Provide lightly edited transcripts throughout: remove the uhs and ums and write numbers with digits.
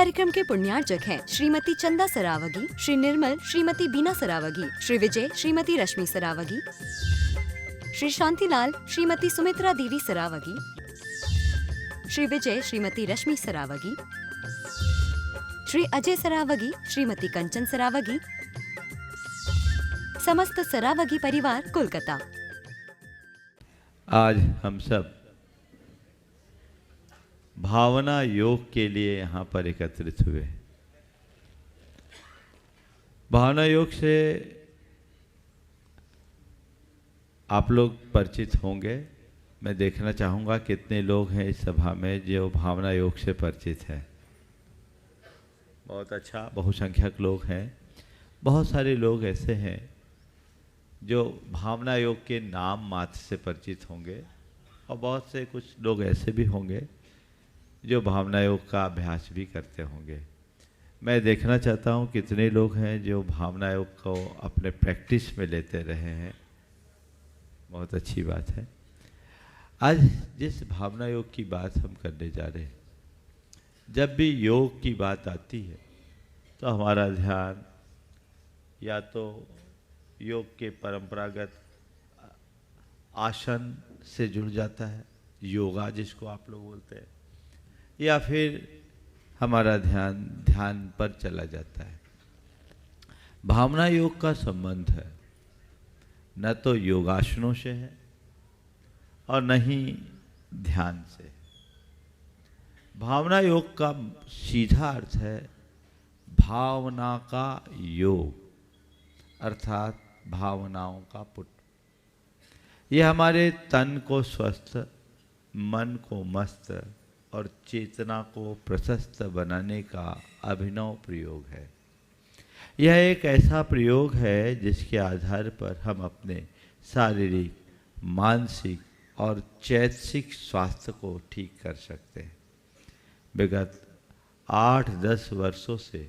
कार्यक्रम के पुण्यार्चक हैं श्रीमती चंदा सरावगी, श्री निर्मल श्रीमती बीना सरावगी, श्री विजय श्रीमती रश्मि सरावगी, श्री शांतिलाल श्रीमती सुमित्रा देवी सरावगी, श्री विजय श्रीमती रश्मि सरावगी, श्री अजय सरावगी श्रीमती कंचन सरावगी, समस्त सरावगी परिवार कोलकाता। आज हम सब भावना योग के लिए यहाँ पर एकत्रित हुए। भावना योग से आप लोग परिचित होंगे। मैं देखना चाहूँगा कितने लोग हैं इस सभा में जो भावना योग से परिचित हैं। बहुत अच्छा, बहुसंख्यक लोग हैं। बहुत सारे लोग ऐसे हैं जो भावना योग के नाम मात्र से परिचित होंगे और बहुत से कुछ लोग ऐसे भी होंगे जो भावना योग का अभ्यास भी करते होंगे। मैं देखना चाहता हूँ कितने लोग हैं जो भावना योग को अपने प्रैक्टिस में लेते रहे हैं। बहुत अच्छी बात है। आज जिस भावना योग की बात हम करने जा रहे हैं, जब भी योग की बात आती है तो हमारा ध्यान या तो योग के परंपरागत आसन से जुड़ जाता है, योगा जिसको आप लोग बोलते हैं, या फिर हमारा ध्यान पर चला जाता है। भावना योग का संबंध है न तो योगासनों से है और न ही ध्यान से। भावना योग का सीधा अर्थ है भावना का योग, अर्थात भावनाओं का पुट। यह हमारे तन को स्वस्थ, मन को मस्त और चेतना को प्रशस्त बनाने का अभिनव प्रयोग है। यह एक ऐसा प्रयोग है जिसके आधार पर हम अपने शारीरिक, मानसिक और चैतसिक स्वास्थ्य को ठीक कर सकते हैं। विगत 8-10 वर्षों से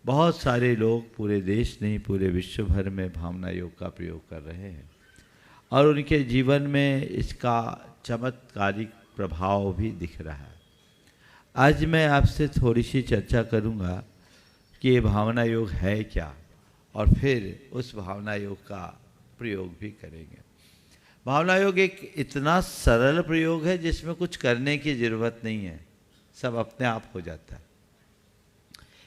बहुत सारे लोग पूरे देश नहीं पूरे विश्व भर में भावना योग का प्रयोग कर रहे हैं और उनके जीवन में इसका चमत्कारिक प्रभाव भी दिख रहा है। आज मैं आपसे थोड़ी सी चर्चा करूंगा कि ये भावना योग है क्या और फिर उस भावना योग का प्रयोग भी करेंगे। भावना योग एक इतना सरल प्रयोग है जिसमें कुछ करने की ज़रूरत नहीं है, सब अपने आप हो जाता है।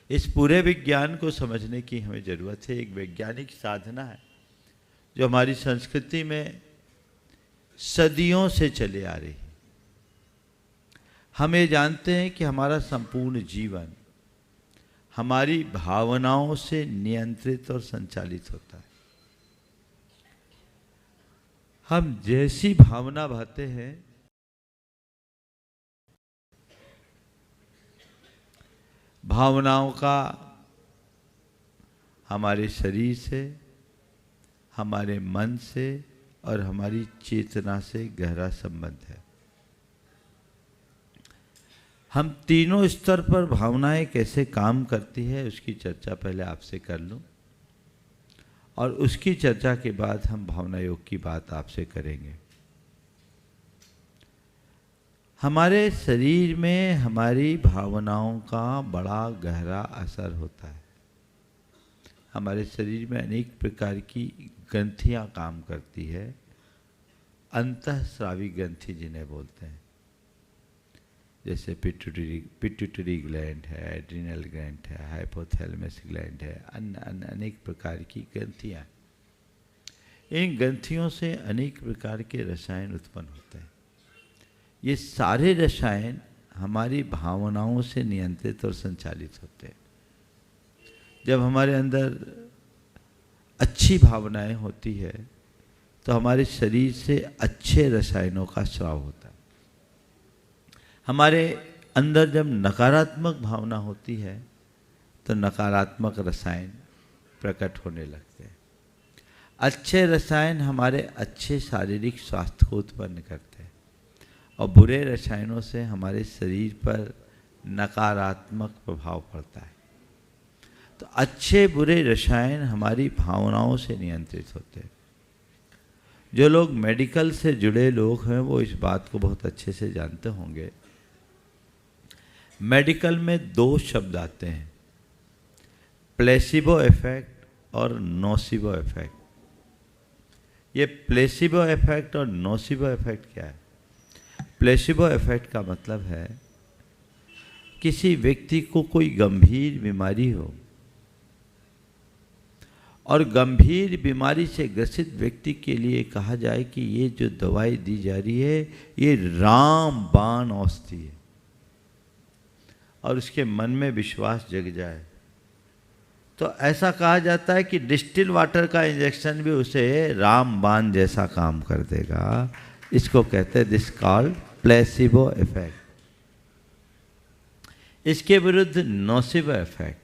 इस पूरे विज्ञान को समझने की हमें ज़रूरत है। एक वैज्ञानिक साधना है जो हमारी संस्कृति में सदियों से चले आ रही है। हम ये जानते हैं कि हमारा संपूर्ण जीवन हमारी भावनाओं से नियंत्रित और संचालित होता है। हम जैसी भावना भाते हैं भावनाओं का हमारे शरीर से, हमारे मन से और हमारी चेतना से गहरा संबंध है। हम तीनों स्तर पर भावनाएं कैसे काम करती है उसकी चर्चा पहले आपसे कर लूं और उसकी चर्चा के बाद हम भावना योग की बात आपसे करेंगे। हमारे शरीर में हमारी भावनाओं का बड़ा गहरा असर होता है। हमारे शरीर में अनेक प्रकार की ग्रंथियां काम करती है, अंतःस्रावी ग्रंथि जिन्हें बोलते हैं, जैसे पिट्यूटरी ग्लैंड है, एड्रिनल ग्लैंड है, हाइपोथैलेमस ग्लैंड है, अन्य अनेक प्रकार की ग्रंथियां। इन ग्रंथियों से अनेक प्रकार के रसायन उत्पन्न होते हैं। ये सारे रसायन हमारी भावनाओं से नियंत्रित और संचालित होते हैं। जब हमारे अंदर अच्छी भावनाएं होती है तो हमारे शरीर से अच्छे रसायनों का स्राव होता है। हमारे अंदर जब नकारात्मक भावना होती है तो नकारात्मक रसायन प्रकट होने लगते हैं। अच्छे रसायन हमारे अच्छे शारीरिक स्वास्थ्य को उत्पन्न करते हैं और बुरे रसायनों से हमारे शरीर पर नकारात्मक प्रभाव पड़ता है। तो अच्छे बुरे रसायन हमारी भावनाओं से नियंत्रित होते हैं। जो लोग मेडिकल से जुड़े लोग हैं वो इस बात को बहुत अच्छे से जानते होंगे मेडिकल में दो शब्द आते हैं, प्लेसिबो इफेक्ट और नोसिबो इफेक्ट। ये प्लेसिबो इफेक्ट और नोसिबो इफेक्ट क्या है? प्लेसिबो इफेक्ट का मतलब है किसी व्यक्ति को कोई गंभीर बीमारी हो और गंभीर बीमारी से ग्रसित व्यक्ति के लिए कहा जाए कि ये जो दवाई दी जा रही है ये रामबाण औषधि है, और उसके मन में विश्वास जग जाए, तो ऐसा कहा जाता है कि डिस्टिल वाटर का इंजेक्शन भी उसे रामबाण जैसा काम कर देगा। इसको कहते हैं दिस कॉल्ड प्लेसिबो इफेक्ट। इसके विरुद्ध नोसिबो इफेक्ट,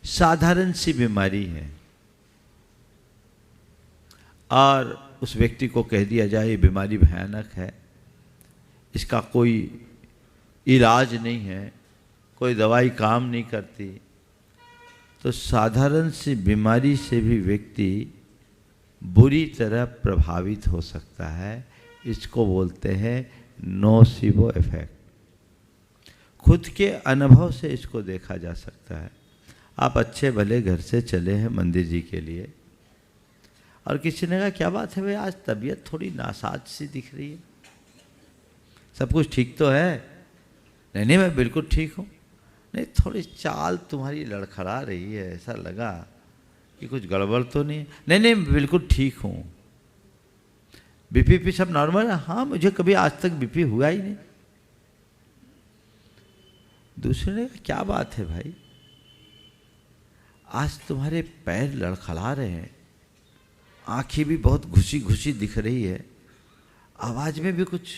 साधारण सी बीमारी है और उस व्यक्ति को कह दिया जाए ये बीमारी भयानक है, इसका कोई इलाज नहीं है, कोई दवाई काम नहीं करती, तो साधारण सी बीमारी से भी व्यक्ति बुरी तरह प्रभावित हो सकता है। इसको बोलते हैं नोसिबो इफेक्ट। खुद के अनुभव से इसको देखा जा सकता है। आप अच्छे भले घर से चले हैं मंदिर जी के लिए और किसी ने कहा क्या बात है भाई, आज तबीयत थोड़ी नासाज सी दिख रही है, सब कुछ ठीक तो है? नहीं नहीं मैं बिल्कुल ठीक हूँ। नहीं, थोड़ी चाल तुम्हारी लड़खड़ा रही है, ऐसा लगा कि कुछ गड़बड़ तो नहीं है। नहीं नहीं बिल्कुल ठीक हूँ। बीपी सब नॉर्मल है? हाँ मुझे कभी आज तक बीपी हुआ ही नहीं। दूसरे ने कहा क्या बात है भाई, आज तुम्हारे पैर लड़खड़ा रहे हैं, आँखें भी बहुत घुसी घुसी दिख रही है, आवाज़ में भी कुछ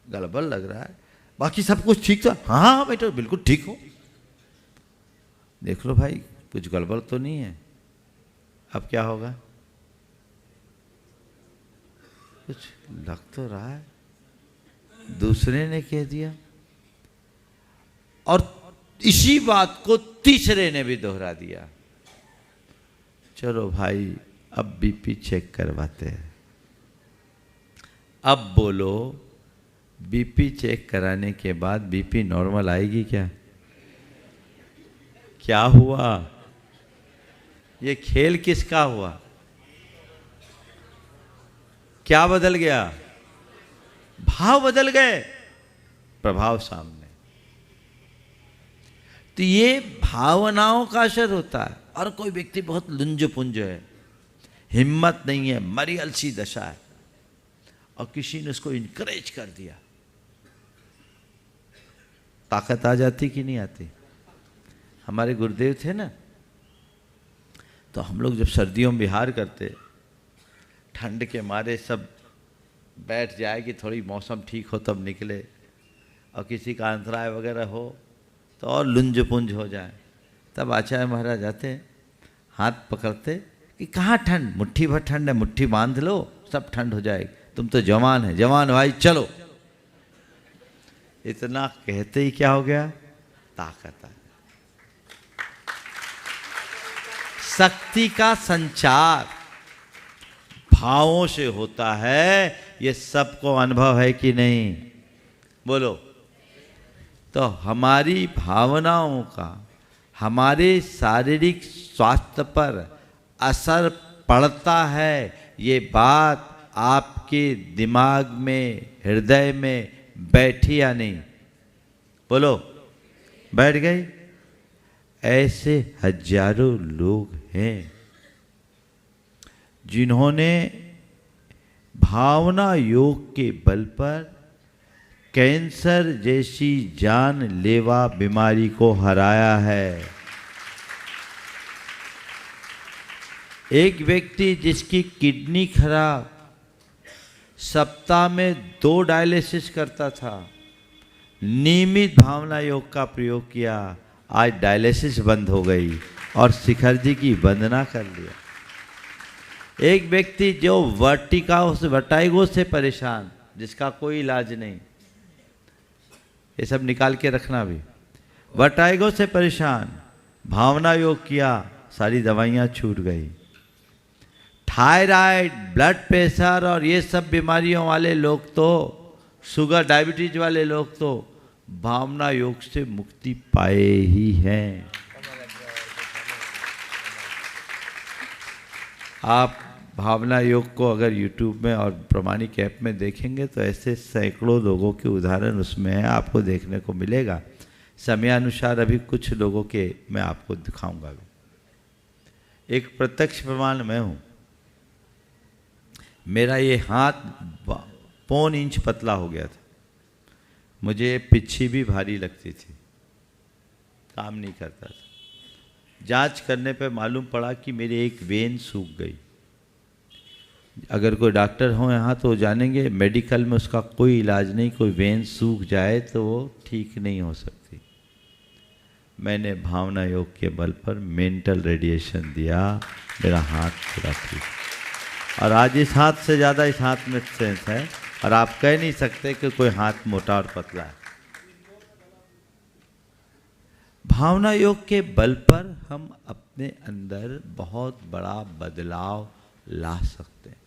गड़बड़ लग रहा है, बाकी सब कुछ ठीक तो? हाँ हाँ बेटा बिल्कुल ठीक हूँ। देख लो भाई कुछ गड़बड़ तो नहीं है। अब क्या होगा? कुछ लग तो रहा है। दूसरे ने कह दिया और इसी बात को तीसरे ने भी दोहरा दिया। चलो भाई अब बीपी चेक करवाते हैं। अब बोलो बीपी चेक कराने के बाद बीपी नॉर्मल आएगी क्या? क्या हुआ? ये खेल किसका हुआ? क्या बदल गया? भाव बदल गए, प्रभाव सामने। तो ये भावनाओं का असर होता है। और कोई व्यक्ति बहुत लुंज पुंज है, हिम्मत नहीं है, मरी अलसी दशा है, और किसी ने उसको इनकरेज कर दिया, ताकत आ जाती कि नहीं आती? हमारे गुरुदेव थे ना, तो हम लोग जब सर्दियों में विहार करते, ठंड के मारे सब बैठ जाए कि थोड़ी मौसम ठीक हो तब निकले, और किसी का अंतराय वगैरह हो तो और लुंज पुंज हो जाए, तब आचार्य महाराज आते, हाथ पकड़ते कि कहाँ ठंड, मुट्ठी भर ठंड है, मुट्ठी बांध लो सब ठंड हो जाएगी, तुम तो जवान है, जवान भाई चलो। इतना कहते ही क्या हो गया? ताकत आ। शक्ति का संचार भावों से होता है, ये सबको अनुभव है कि नहीं? बोलो। तो हमारी भावनाओं का हमारे शारीरिक स्वास्थ्य पर असर पड़ता है, ये बात आपके दिमाग में, हृदय में बैठी या नहीं? बोलो। बैठ गई? ऐसे हजारों लोग हैं जिन्होंने भावना योग के बल पर कैंसर जैसी जानलेवा बीमारी को हराया है। एक व्यक्ति जिसकी किडनी खराब, सप्ताह में 2 डायलिसिस करता था, नियमित भावना योग का प्रयोग किया, आज डायलिसिस बंद हो गई और शिखर जी की वंदना कर लिया। एक व्यक्ति जो वर्टाइगो से परेशान, जिसका कोई इलाज नहीं, ये सब निकाल के रखना भी, वर्टाइगो से परेशान, भावना योग किया, सारी दवाइयाँ छूट गई। थायराइड, ब्लड प्रेशर और ये सब बीमारियों वाले लोग तो, शुगर डायबिटीज वाले लोग तो भावना योग से मुक्ति पाए ही हैं। आप भावना योग को अगर YouTube में और प्रमाणिक ऐप में देखेंगे तो ऐसे सैकड़ों लोगों के उदाहरण उसमें है, आपको देखने को मिलेगा। समयानुसार अभी कुछ लोगों के मैं आपको दिखाऊंगा भी। एक प्रत्यक्ष प्रमाण मैं हूँ। मेरा ये हाथ 1.25 इंच पतला हो गया था। मुझे पिछी भी भारी लगती थी, काम नहीं करता था। जांच करने पे मालूम पड़ा कि मेरी एक वेन सूख गई। अगर कोई डॉक्टर हो यहाँ तो जानेंगे, मेडिकल में उसका कोई इलाज नहीं। कोई वेन सूख जाए तो वो ठीक नहीं हो सकती। मैंने भावना योग के बल पर मेंटल रेडिएशन दिया, मेरा हाथ पूरा ठीक। और आज इस हाथ से ज़्यादा इस हाथ में सेंस है, और आप कह नहीं सकते कि कोई हाथ मोटा और पतला है। भावना योग के बल पर हम अपने अंदर बहुत बड़ा बदलाव ला सकते हैं।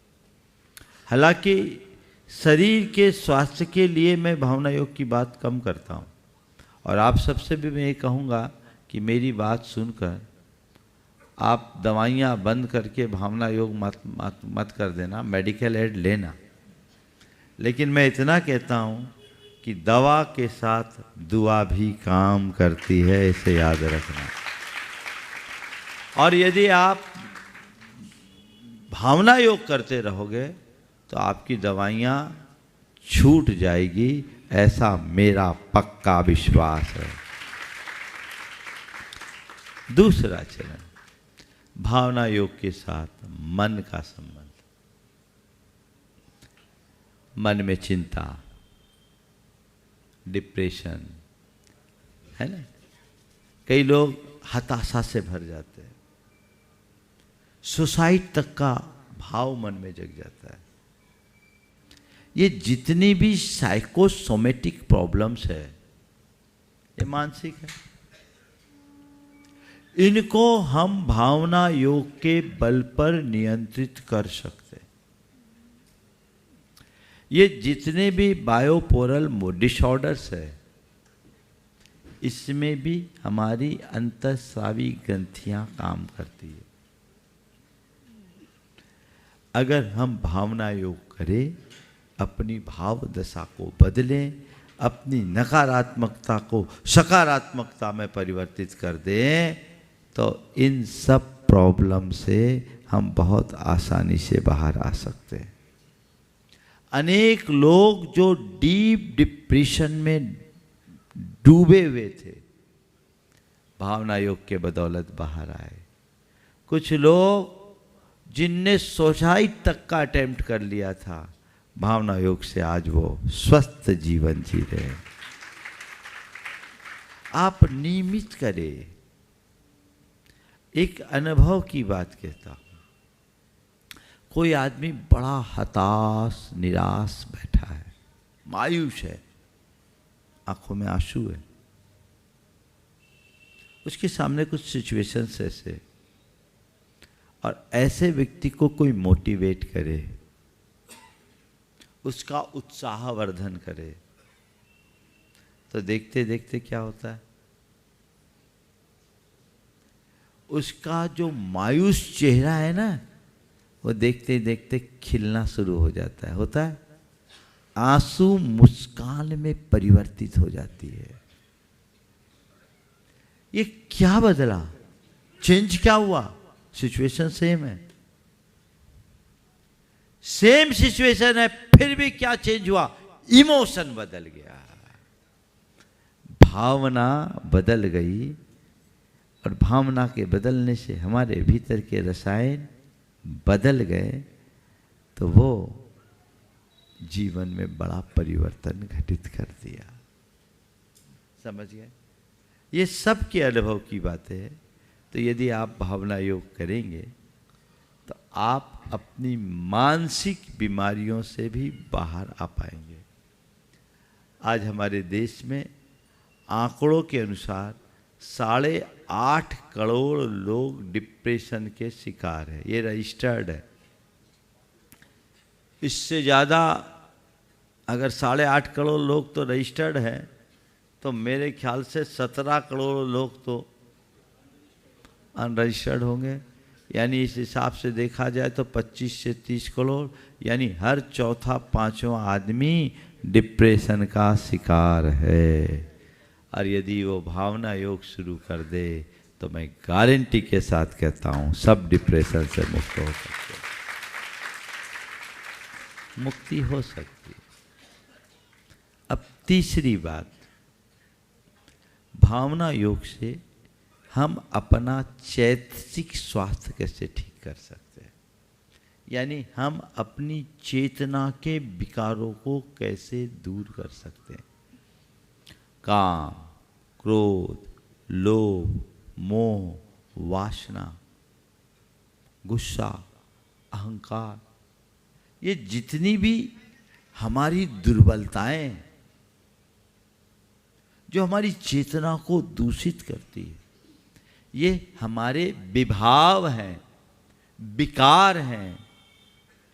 हालांकि शरीर के स्वास्थ्य के लिए मैं भावना योग की बात कम करता हूँ, और आप सबसे भी मैं ये कहूँगा कि मेरी बात सुनकर आप दवाइयाँ बंद करके भावना योग मत कर देना, मेडिकल एड लेना। लेकिन मैं इतना कहता हूँ कि दवा के साथ दुआ भी काम करती है, इसे याद रखना। और यदि आप भावना योग करते रहोगे तो आपकी दवाइयाँ छूट जाएगी, ऐसा मेरा पक्का विश्वास है। दूसरा चरण, भावना योग के साथ मन का संबंध। मन में चिंता, डिप्रेशन है ना, कई लोग हताशा से भर जाते हैं, सुसाइड तक का भाव मन में जग जाता है। ये जितनी भी साइकोसोमेटिक प्रॉब्लम्स है, ये मानसिक है। इनको हम भावना योग के बल पर नियंत्रित कर सकते हैं। ये जितने भी बायोपोरल डिसऑर्डर्स है, इसमें भी हमारी अंतःस्रावी ग्रंथियां काम करती है। अगर हम भावना योग करें, अपनी भाव दशा को बदलें, अपनी नकारात्मकता को सकारात्मकता में परिवर्तित कर दें, तो इन सब प्रॉब्लम से हम बहुत आसानी से बाहर आ सकते हैं। अनेक लोग जो डीप डिप्रेशन में डूबे हुए थे, भावना योग के बदौलत बाहर आए। कुछ लोग जिनने सुसाइड तक का अटेम्प्ट कर लिया था, भावना योग से आज वो स्वस्थ जीवन जी रहे हैं। आप नियमित करें। एक अनुभव की बात कहता हूं। कोई आदमी बड़ा हताश निराश बैठा है, मायूस है, आंखों में आंसू है। उसके सामने कुछ सिचुएशंस ऐसे, और ऐसे व्यक्ति को कोई मोटिवेट करे, उसका उत्साह वर्धन करे, तो देखते देखते क्या होता है, उसका जो मायूस चेहरा है ना, वो देखते देखते खिलना शुरू हो जाता है। होता है, आंसू मुस्कान में परिवर्तित हो जाती है। ये क्या बदला, चेंज क्या हुआ? सिचुएशन सेम है, सेम सिचुएशन है, फिर भी क्या चेंज हुआ? इमोशन बदल गया, भावना बदल गई। और भावना के बदलने से हमारे भीतर के रसायन बदल गए, तो वो जीवन में बड़ा परिवर्तन घटित कर दिया। समझ गए? ये सब के अनुभव की बातें हैं। तो यदि आप भावना योग करेंगे तो आप अपनी मानसिक बीमारियों से भी बाहर आ पाएंगे। आज हमारे देश में आंकड़ों के अनुसार 8.5 करोड़ लोग डिप्रेशन के शिकार हैं। ये रजिस्टर्ड है। इससे ज़्यादा अगर 8.5 करोड़ लोग तो रजिस्टर्ड है, तो मेरे ख्याल से 17 करोड़ लोग तो अनरजिस्टर्ड होंगे। यानी इस हिसाब से देखा जाए तो 25 से 30 करोड़, यानी हर चौथा पांचवा आदमी डिप्रेशन का शिकार है। और यदि वो भावना योग शुरू कर दे तो मैं गारंटी के साथ कहता हूँ सब डिप्रेशन से मुक्त हो सकते हैं, मुक्ति हो सकती है। अब तीसरी बात, भावना योग से हम अपना चैतसिक स्वास्थ्य कैसे ठीक कर सकते हैं, यानी हम अपनी चेतना के विकारों को कैसे दूर कर सकते हैं। काम, क्रोध, लोभ, मोह, वासना, गुस्सा, अहंकार, ये जितनी भी हमारी दुर्बलताएं जो हमारी चेतना को दूषित करती है, ये हमारे विभाव हैं, विकार हैं,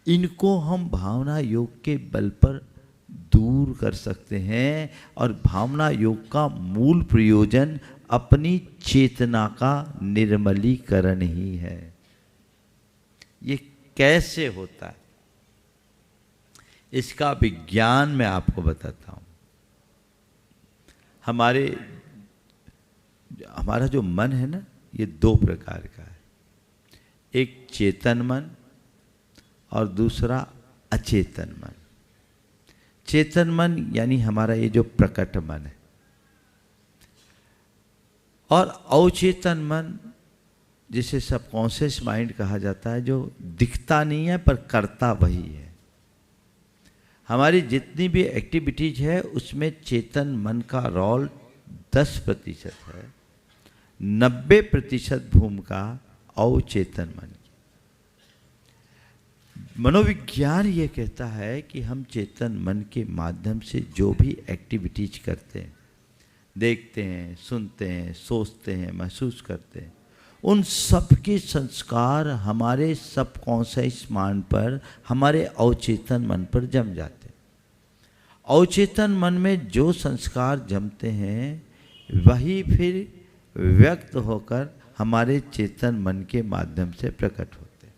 इनको हम भावना योग के बल पर दूर कर सकते हैं। और भावना योग का मूल प्रयोजन अपनी चेतना का निर्मलीकरण ही है। ये कैसे होता है इसका विज्ञान मैं आपको बताता हूं। हमारा जो मन है ना, ये दो प्रकार का है, एक चेतन मन और दूसरा अचेतन मन। चेतन मन यानी हमारा ये जो प्रकट मन है, और अवचेतन मन जिसे सबकॉन्शियस माइंड कहा जाता है, जो दिखता नहीं है पर करता वही है। हमारी जितनी भी एक्टिविटीज है उसमें चेतन मन का रोल 10% है, 90% भूमिका अवचेतन मन की। मनोविज्ञान ये कहता है कि हम चेतन मन के माध्यम से जो भी एक्टिविटीज करते हैं, देखते हैं, सुनते हैं, सोचते हैं, महसूस करते हैं, उन सब के संस्कार हमारे सबकॉन्शियस माइंड पर, हमारे अवचेतन मन पर जम जाते हैं। अवचेतन मन में जो संस्कार जमते हैं वही फिर व्यक्त होकर हमारे चेतन मन के माध्यम से प्रकट होते हैं।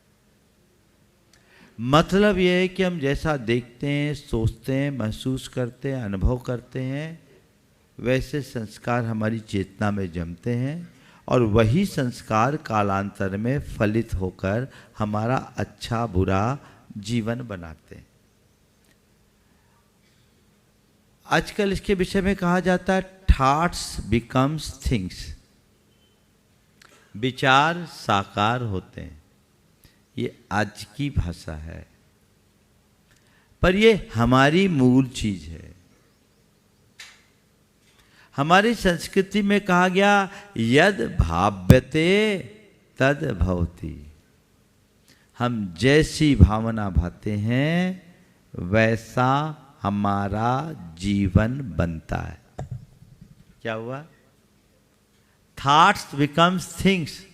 मतलब यह है कि हम जैसा देखते हैं, सोचते हैं, महसूस करते हैं, अनुभव करते हैं, वैसे संस्कार हमारी चेतना में जमते हैं और वही संस्कार कालांतर में फलित होकर हमारा अच्छा बुरा जीवन बनाते हैं। आजकल इसके विषय में कहा जाता है थॉट्स बिकम्स थिंग्स, विचार साकार होते हैं। ये आज की भाषा है, पर ये हमारी मूल चीज है। हमारी संस्कृति में कहा गया यद भाव्यते तद भवति। हम जैसी भावना भाते हैं वैसा हमारा जीवन बनता है। क्या हुआ? थॉट्स बिकम्स थिंग्स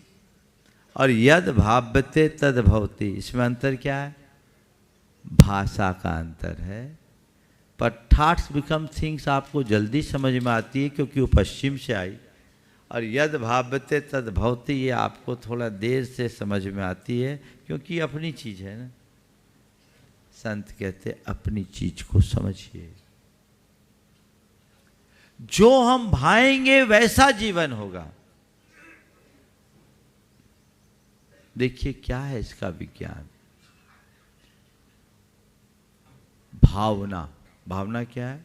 और यद भाव्यते तद भवति। इसमें अंतर क्या है? भाषा का अंतर है। पर थॉट्स बिकम थिंग्स आपको जल्दी समझ में आती है क्योंकि वो पश्चिम से आई, और यद भाव्यते तद भवति ये आपको थोड़ा देर से समझ में आती है क्योंकि अपनी चीज है ना। संत कहते अपनी चीज को समझिए, जो हम भाएंगे वैसा जीवन होगा। देखिए क्या है इसका विज्ञान। भावना, भावना क्या है?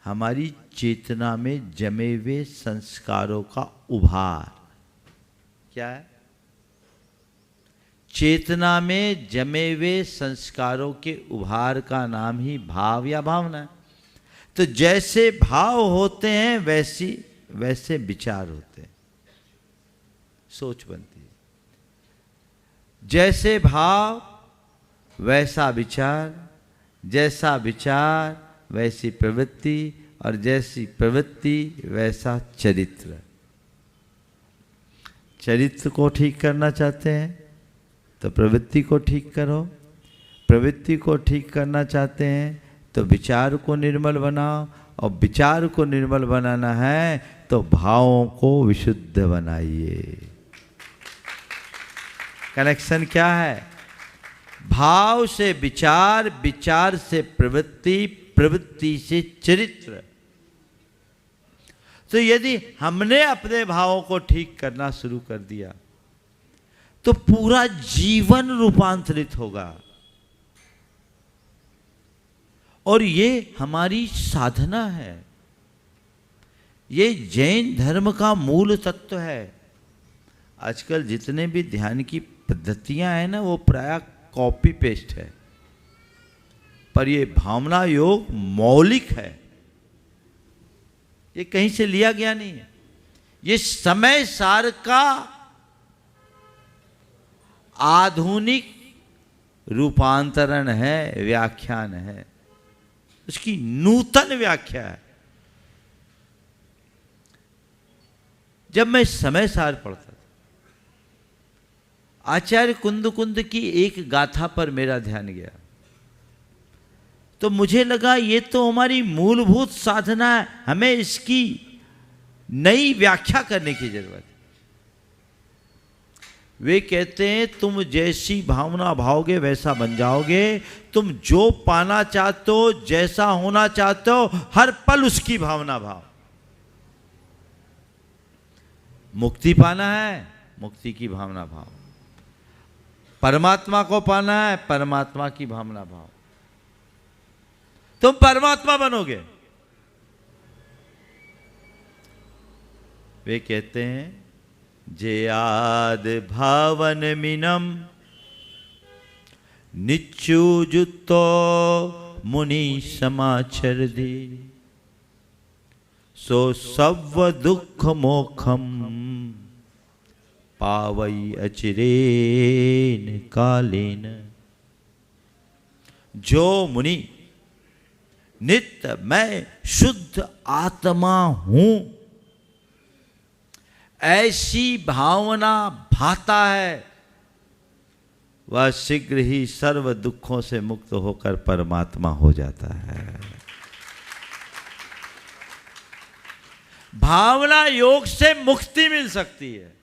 हमारी चेतना में जमे हुए संस्कारों का उभार। क्या है? चेतना में जमे हुए संस्कारों के उभार का नाम ही भाव या भावना है। तो जैसे भाव होते हैं वैसे विचार होते हैं, सोच बनती है। जैसे भाव वैसा विचार, जैसा विचार वैसी प्रवृत्ति, और जैसी प्रवृत्ति वैसा चरित्र। चरित्र को ठीक करना चाहते हैं तो प्रवृत्ति को ठीक करो, प्रवृत्ति को ठीक करना चाहते हैं तो विचार को निर्मल बनाओ, और विचार को निर्मल बनाना है तो भावों को विशुद्ध बनाइए। कनेक्शन क्या है? भाव से विचार, विचार से प्रवृत्ति, प्रवृत्ति से चरित्र। तो यदि हमने अपने भावों को ठीक करना शुरू कर दिया तो पूरा जीवन रूपांतरित होगा। और ये हमारी साधना है, ये जैन धर्म का मूल तत्व है। आजकल जितने भी ध्यान की पद्धतियां हैं ना, वो प्राय कॉपी पेस्ट है, पर ये भावना योग मौलिक है, ये कहीं से लिया गया नहीं है। ये समय सार का आधुनिक रूपांतरण है, व्याख्यान है, उसकी नूतन व्याख्या है। जब मैं समय सार पढ़ता था, आचार्य कुंद कुंद की एक गाथा पर मेरा ध्यान गया, तो मुझे लगा ये तो हमारी मूलभूत साधना है, हमें इसकी नई व्याख्या करने की जरूरत है। वे कहते हैं तुम जैसी भावना भाओगे वैसा बन जाओगे। तुम जो पाना चाहते हो, जैसा होना चाहते हो, हर पल उसकी भावना भाव। मुक्ति पाना है, मुक्ति की भावना भाव। परमात्मा को पाना है, परमात्मा की भावना भाव। तुम परमात्मा बनोगे। वे कहते हैं जे आद भावन मिनम निच्युजुतो मुनि समाचर दे सो सव दुख मोखम पावई अचिरेन कालेन। जो मुनि नित्य मैं शुद्ध आत्मा हूं ऐसी भावना भाता है, वह शीघ्र ही सर्व दुखों से मुक्त होकर परमात्मा हो जाता है। भावना योग से मुक्ति मिल सकती है।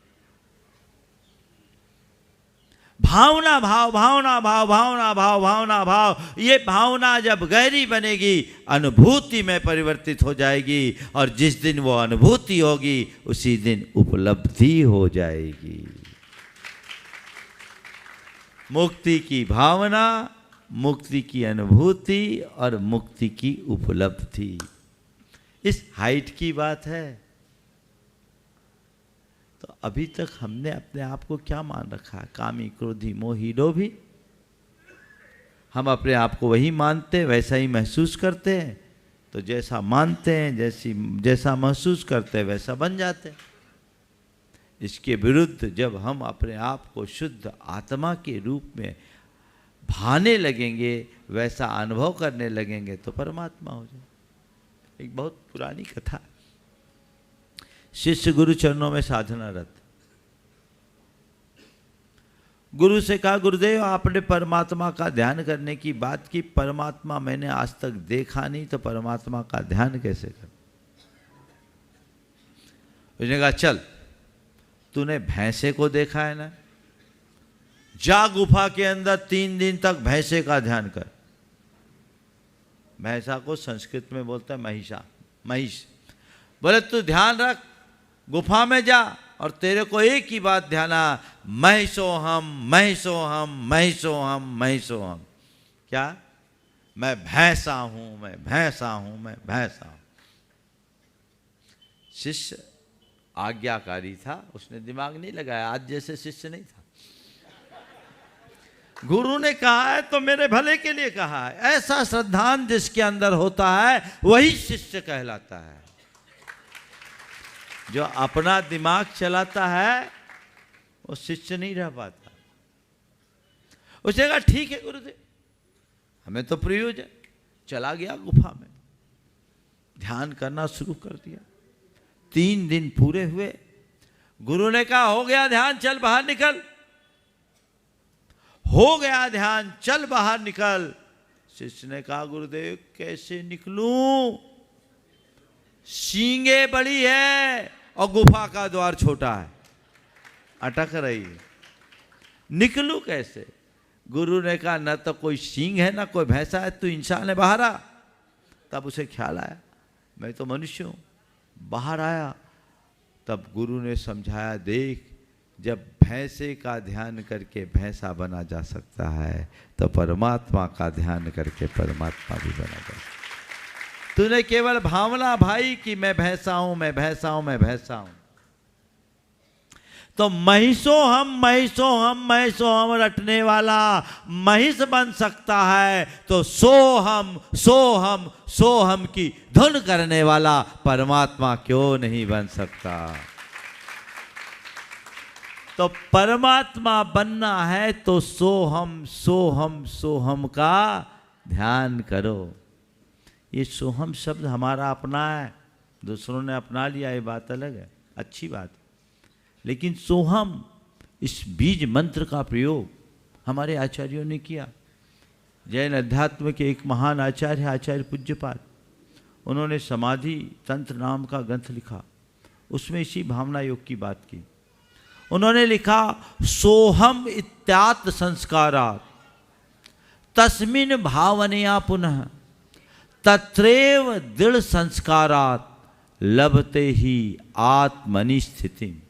भावना भाव, भावना भाव, भावना भाव, भावना भाव, ये भावना जब गहरी बनेगी अनुभूति में परिवर्तित हो जाएगी, और जिस दिन वो अनुभूति होगी उसी दिन उपलब्धि हो जाएगी। मुक्ति की भावना, मुक्ति की अनुभूति और मुक्ति की उपलब्धि, इस हाइट की बात है। तो अभी तक हमने अपने आप को क्या मान रखा है? कामी, क्रोधी, मोही, लोभी। हम अपने आप को वही मानते, वैसा ही महसूस करते हैं। तो जैसा मानते हैं, जैसा महसूस करते हैं, वैसा बन जाते हैं। इसके विरुद्ध जब हम अपने आप को शुद्ध आत्मा के रूप में भाने लगेंगे, वैसा अनुभव करने लगेंगे, तो परमात्मा हो जाए। एक बहुत पुरानी कथा। शिष्य गुरु चरणों में साधनारत, गुरु से कहा, गुरुदेव आपने परमात्मा का ध्यान करने की बात की, परमात्मा मैंने आज तक देखा नहीं, तो परमात्मा का ध्यान कैसे कर? उसने कहा चल, तूने भैंसे को देखा है ना, जा गुफा के अंदर 3 दिन तक भैंसे का ध्यान कर। भैंसा को संस्कृत में बोलता है महिषा, महिष। बोले तू ध्यान रख, गुफा में जा और तेरे को एक ही बात ध्यान आ, मैं सो हम, मैं सो हम, मैं सो हम, मैं सो हम। क्या? मैं भैंसा हूं, मैं भैंसा हूं, मैं भैंसा हूं। शिष्य आज्ञाकारी था, उसने दिमाग नहीं लगाया, आज जैसे शिष्य नहीं था। गुरु ने कहा है तो मेरे भले के लिए कहा है। ऐसा श्रद्धांत जिसके अंदर होता है वही शिष्य कहलाता है। जो अपना दिमाग चलाता है वो शिष्य नहीं रह पाता। उसने कहा ठीक है गुरुदेव, हमें तो प्रयोजन। चला गया गुफा में, ध्यान करना शुरू कर दिया। 3 दिन पूरे हुए। गुरु ने कहा हो गया ध्यान, चल बाहर निकल। हो गया ध्यान, चल बाहर निकल। शिष्य ने कहा गुरुदेव कैसे निकलूं? सींगे बड़ी है और गुफा का द्वार छोटा है, अटक रही है, निकलूं कैसे? गुरु ने कहा न तो कोई सींग है ना कोई भैंसा है, तू इंसान है, बाहर आ। तब उसे ख्याल आया मैं तो मनुष्य हूं, बाहर आया। तब गुरु ने समझाया, देख जब भैंसे का ध्यान करके भैंसा बना जा सकता है तो परमात्मा का ध्यान करके परमात्मा भी बना जा सकता। तूने केवल भावना भाई कि मैं भैंसा हूं, मैं भैंसा हूं, मैं भैंसा हूं, तो महिषो हम रटने वाला महिष बन सकता है, तो सो हम की धुन करने वाला परमात्मा क्यों नहीं बन सकता? तो परमात्मा बनना है तो सोहम का ध्यान करो। ये सोहम शब्द हमारा अपना है, दूसरों ने अपना लिया ये बात अलग है, अच्छी बात, लेकिन सोहम इस बीज मंत्र का प्रयोग हमारे आचार्यों ने किया। जैन अध्यात्म के एक महान आचार्य है आचार्य पूज्यपाद, उन्होंने समाधि तंत्र नाम का ग्रंथ लिखा, उसमें इसी भावना योग की बात की। उन्होंने लिखा सोहम इत्यात्म संस्कारात् तस्मिन् भावनया पुनः तत्रैव दृढ़ संस्कारात् लभते ही आत्मनि स्थिति।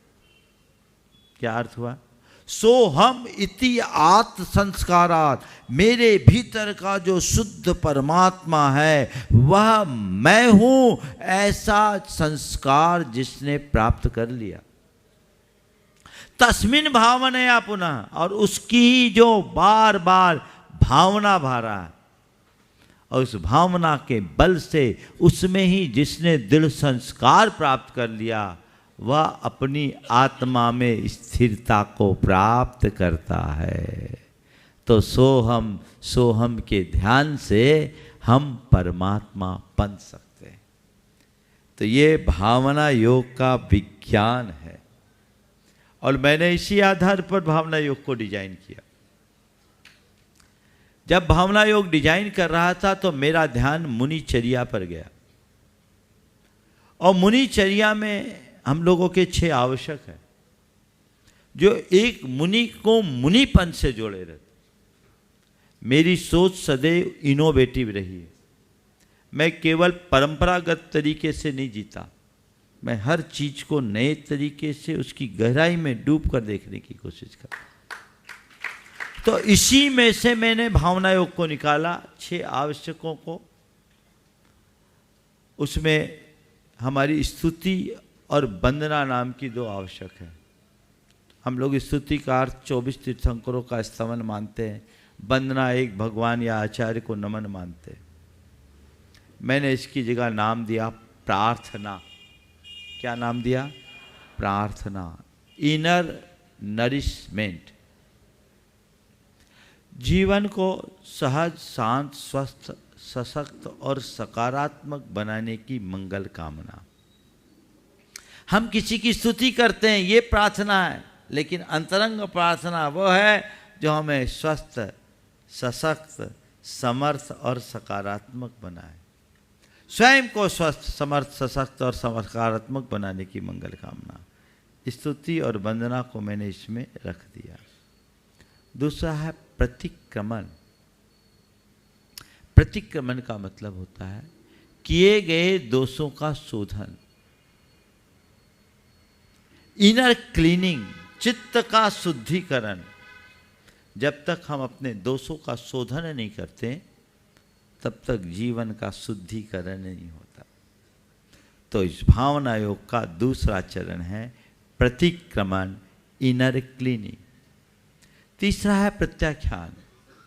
क्या अर्थ हुआ? सोहम इति आत्म संस्कारात्, मेरे भीतर का जो शुद्ध परमात्मा है वह मैं हूं, ऐसा संस्कार जिसने प्राप्त कर लिया। तस्मिन भावनया पुनः, और उसकी जो बार बार भावना भा रहा है और उस भावना के बल से उसमें ही जिसने दृढ़ संस्कार प्राप्त कर लिया वह अपनी आत्मा में स्थिरता को प्राप्त करता है। तो सोहम के ध्यान से हम परमात्मा बन सकते हैं। तो ये भावना योग का विज्ञान है और मैंने इसी आधार पर भावना योग को डिजाइन किया। जब भावना योग डिजाइन कर रहा था तो मेरा ध्यान मुनिचर्या पर गया, और मुनिचर्या में हम लोगों के 6 आवश्यक है जो एक मुनि को मुनिपन से जोड़े रहते। मेरी सोच सदैव इनोवेटिव रही है, मैं केवल परंपरागत तरीके से नहीं जीता, मैं हर चीज को नए तरीके से उसकी गहराई में डूब कर देखने की कोशिश करता। तो इसी में से मैंने भावना योग को निकाला, 6 आवश्यकों को। उसमें हमारी स्तुति और वंदना नाम की 2 आवश्यक है। हम लोग स्तुति का अर्थ 24 तीर्थंकरों का स्तवन मानते हैं, वंदना एक भगवान या आचार्य को नमन मानते हैं। मैंने इसकी जगह नाम दिया प्रार्थना। क्या नाम दिया? प्रार्थना। इनर नरिशमेंट, जीवन को सहज, शांत, स्वस्थ, सशक्त और सकारात्मक बनाने की मंगल कामना। हम किसी की स्तुति करते हैं, ये प्रार्थना है, लेकिन अंतरंग प्रार्थना वो है जो हमें स्वस्थ, सशक्त, समर्थ और सकारात्मक बनाए। स्वयं को स्वस्थ, समर्थ, सशक्त और सकारात्मक बनाने की मंगल कामना। स्तुति और वंदना को मैंने इसमें रख दिया। दूसरा है प्रतिक्रमण। प्रतिक्रमण का मतलब होता है किए गए दोषों का शोधन, इनर क्लीनिंग, चित्त का शुद्धिकरण। जब तक हम अपने दोषों का शोधन नहीं करते तब तक जीवन का शुद्धिकरण नहीं होता। तो इस भावना योग का दूसरा चरण है प्रतिक्रमण, इनर क्लीनिंग। तीसरा है प्रत्याख्यान।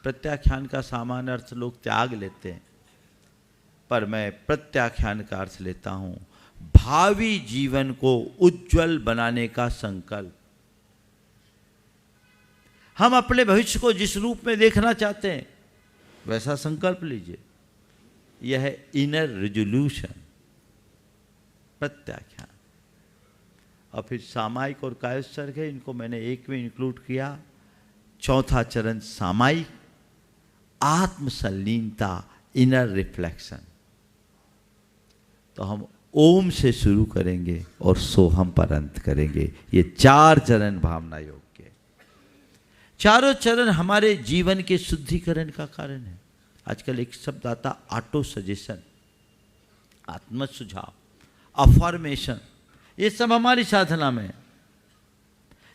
प्रत्याख्यान का सामान्य अर्थ लोग त्याग लेते हैं, पर मैं प्रत्याख्यान का अर्थ लेता हूं भावी जीवन को उज्जवल बनाने का संकल्प। हम अपने भविष्य को जिस रूप में देखना चाहते हैं वैसा संकल्प लीजिए। यह है इनर रिजोल्यूशन, प्रत्याख्यान। और फिर सामायिक और कायोत्सर्ग है, इनको मैंने एक में इंक्लूड किया। चौथा चरण सामायिक, आत्मसलीनता, इनर रिफ्लेक्शन। तो हम ओम से शुरू करेंगे और सोहम पर अंत करेंगे। ये 4 चरण भावना योग के, चारों चरण हमारे जीवन के शुद्धिकरण का कारण है। आजकल एक शब्द आता ऑटो सजेशन, आत्म सुझाव, अफर्मेशन, ये सब हमारी साधना में है।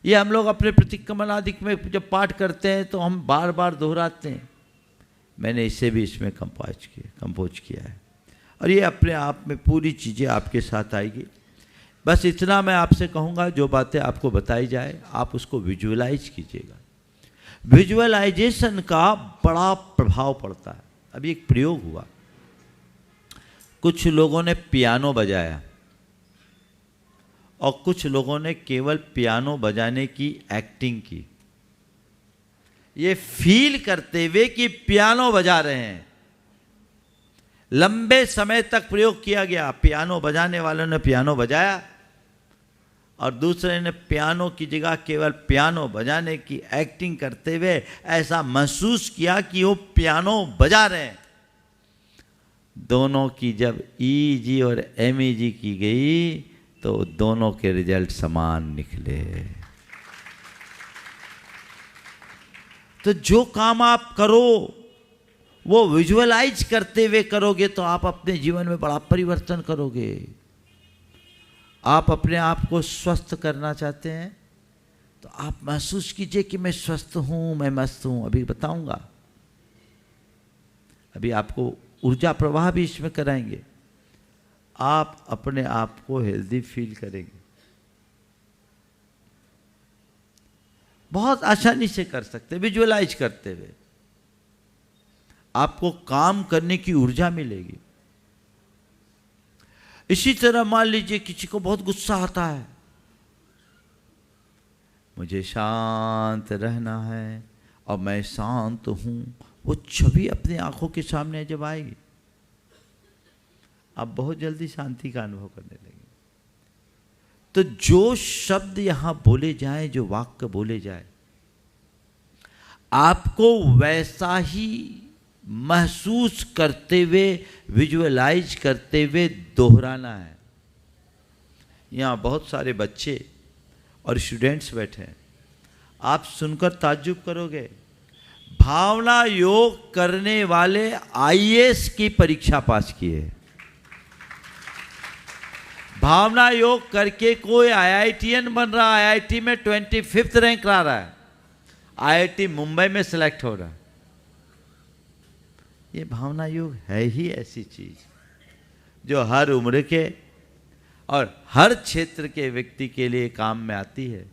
ये हम लोग अपने प्रतिक्रमण आदि में जब पाठ करते हैं तो हम बार बार दोहराते हैं। मैंने इसे भी इसमें कंपोज किया है और ये अपने आप में पूरी चीज़ें आपके साथ आएगी। बस इतना मैं आपसे कहूँगा, जो बातें आपको बताई जाए आप उसको विजुअलाइज कीजिएगा। विजुअलाइजेशन का बड़ा प्रभाव पड़ता है। अभी एक प्रयोग हुआ, कुछ लोगों ने पियानो बजाया और कुछ लोगों ने केवल पियानो बजाने की एक्टिंग की, ये फील करते हुए कि पियानो बजा रहे हैं। लंबे समय तक प्रयोग किया गया, पियानो बजाने वालों ने पियानो बजाया और दूसरे ने पियानो की जगह केवल पियानो बजाने की एक्टिंग करते हुए ऐसा महसूस किया कि वो पियानो बजा रहे हैं। दोनों की जब ईजी और एमईजी की गई तो दोनों के रिजल्ट समान निकले। तो जो काम आप करो वो विजुअलाइज करते हुए करोगे तो आप अपने जीवन में बड़ा परिवर्तन करोगे। आप अपने आप को स्वस्थ करना चाहते हैं तो आप महसूस कीजिए कि मैं स्वस्थ हूं, मैं मस्त हूं। अभी बताऊंगा, अभी आपको ऊर्जा प्रवाह भी इसमें कराएंगे। आप अपने आप को हेल्दी फील करेंगे, बहुत आसानी से कर सकते हैं। विजुअलाइज करते हुए आपको काम करने की ऊर्जा मिलेगी। इसी तरह मान लीजिए किसी को बहुत गुस्सा आता है, मुझे शांत रहना है और मैं शांत हूं, वो छवि अपनी आंखों के सामने जब आएगी आप बहुत जल्दी शांति का अनुभव करने लगेंगे। तो जो शब्द यहां बोले जाए, जो वाक्य बोले जाए, आपको वैसा ही महसूस करते हुए, विजुअलाइज करते हुए दोहराना है। यहाँ बहुत सारे बच्चे और स्टूडेंट्स बैठे हैं, आप सुनकर ताज्जुब करोगे। भावना योग करने वाले आईएएस की परीक्षा पास किए। भावना योग करके कोई आईआईटीएन बन रहा है, आईआईटी में 25th रैंक ला रहा है, आईआईटी मुंबई में सिलेक्ट हो रहा है। ये भावना योग है ही ऐसी चीज जो हर उम्र के और हर क्षेत्र के व्यक्ति के लिए काम में आती है।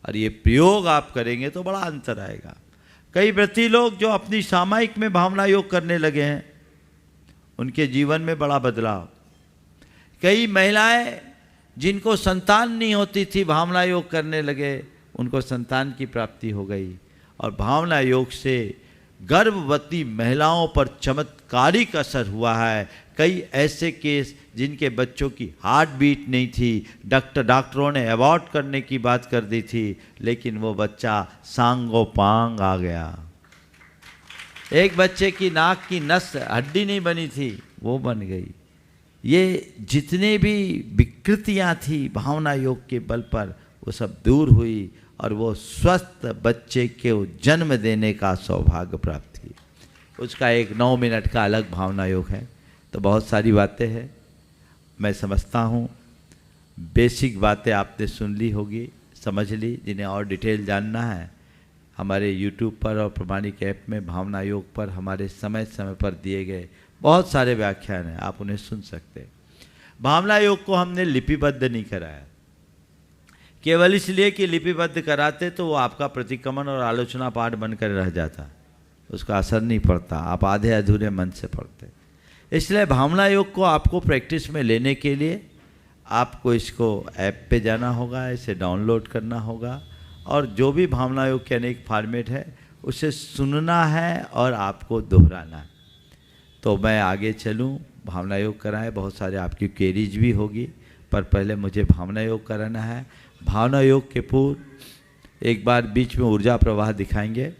और ये प्रयोग आप करेंगे तो बड़ा अंतर आएगा। कई व्रती लोग जो अपनी सामायिक में भावना योग करने लगे हैं, उनके जीवन में बड़ा बदलाव। कई महिलाएं जिनको संतान नहीं होती थी, भावना योग करने लगे, उनको संतान की प्राप्ति हो गई। और भावना योग से गर्भवती महिलाओं पर चमत्कारिक असर हुआ है। कई ऐसे केस जिनके बच्चों की हार्ट बीट नहीं थी, डॉक्टरों ने अबॉर्ट करने की बात कर दी थी, लेकिन वो बच्चा सांगोपांग आ गया। एक बच्चे की नाक की नस हड्डी नहीं बनी थी, वो बन गई। ये जितने भी विकृतियां थी भावना योग के बल पर, वो सब दूर हुई और वो स्वस्थ बच्चे के जन्म देने का सौभाग्य प्राप्त की। उसका एक 9 मिनट का अलग भावना योग है। तो बहुत सारी बातें हैं, मैं समझता हूँ बेसिक बातें आपने सुन ली होगी, समझ ली। जिन्हें और डिटेल जानना है, हमारे YouTube पर और प्रमाणिक ऐप में भावना योग पर हमारे समय समय पर दिए गए बहुत सारे व्याख्यान हैं, आप उन्हें सुन सकते हैं। भावना योग को हमने लिपिबद्ध नहीं कराया, केवल इसलिए कि लिपिबद्ध कराते तो वो आपका प्रतिक्रमण और आलोचना पाठ बनकर रह जाता, उसका असर नहीं पड़ता, आप आधे अधूरे मन से पढ़ते। इसलिए भावना योग को आपको प्रैक्टिस में लेने के लिए आपको इसको ऐप पे जाना होगा, इसे डाउनलोड करना होगा और जो भी भावना योग के अनेक फॉर्मेट है उसे सुनना है और आपको दोहराना है। तो मैं आगे चलूँ, भावना योग कराएं, बहुत सारे आपकी क्वेरीज भी होगी, पर पहले मुझे भावना योग कराना है। भावना योग के पूर्व एक बार बीच में ऊर्जा प्रवाह दिखाएंगे।